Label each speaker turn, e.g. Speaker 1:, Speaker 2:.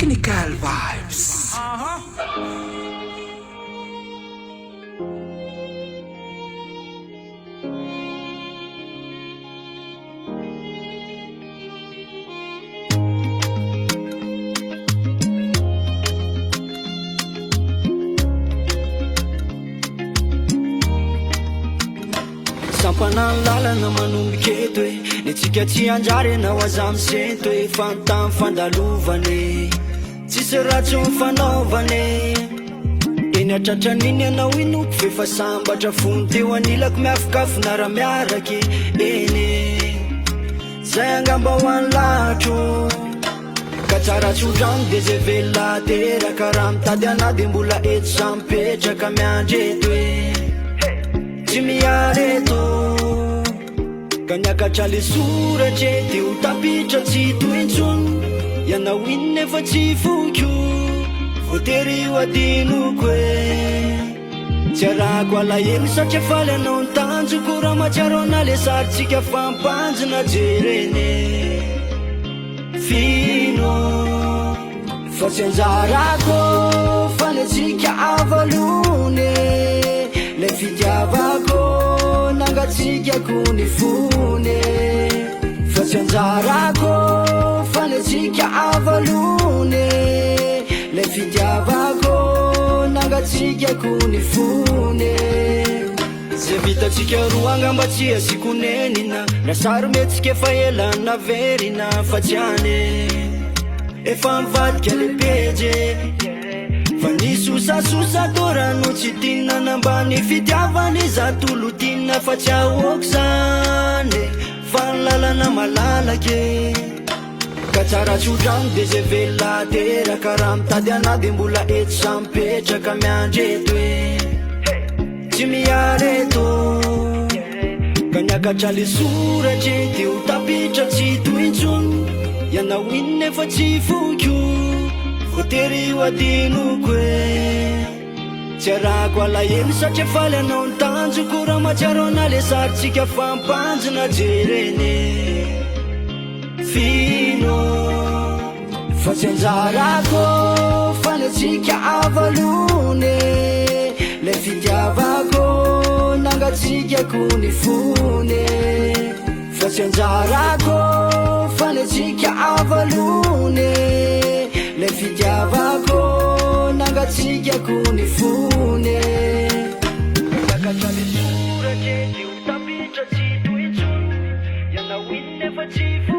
Speaker 1: Technical vibes.
Speaker 2: Sampanan lalana manomboka eto e nitsika tsy anjary anao aza misento e fantamy fandalovane tsisy ratso mifanaovane eny atratran'iny anao inoko fefa sambatra fony teo anilako miafokafo nara-miaraky eny zay angamba ho any latro ka tsara tsodrano de zay velona teraka raha mitady ana de mbola eto sampetraka miandry eto e tsy miareto ka niakatra le soratra e de ho tapitra tsy tointsony ianao iny nefa tsy foko voatery ho adinoko e tsy arahako alahelo satria faly anao ny tanjoko raha matsiaro ana le saritsika fampanjina jereny fino fa tsy anjarako fa le tsika avalone le fitiavako nangatsikako ny fone fa tsy anjarako fa le tsika avalone le fitiavako nangatsikako ny fone zay vitatsika roa angamba tsy asikonenina na sarometsika efa elana verina fa tsy ane efa mivadika le peje fa nisosasosa torano tsy tinna nambany fitiavany za tolotinna fa tsy ahoako zane fa ny lalana malalake ka tsara tsodrano de zay velona teraka raha mitady ana de mbola eto sampetraka miandry eto e tsy miareto ka niakatra le soratra e de ho tapitra tsy tointsony ianao iny nefa tsy foko voatery ho adinoko e tsy arahako alahelo satria faly anao ny tanjoko raha matsiaro ana le saritsika fampanjina jereny fino fa tsy anjarako fa le tsika avalone le fitiavako nangatsikako ny fone fa tsy anjarako fa le tsika avalone le fitiavako nangatsikako ny fone niakatra le soratra de ho tapitra tsy tointsony ianao iny nefa tsy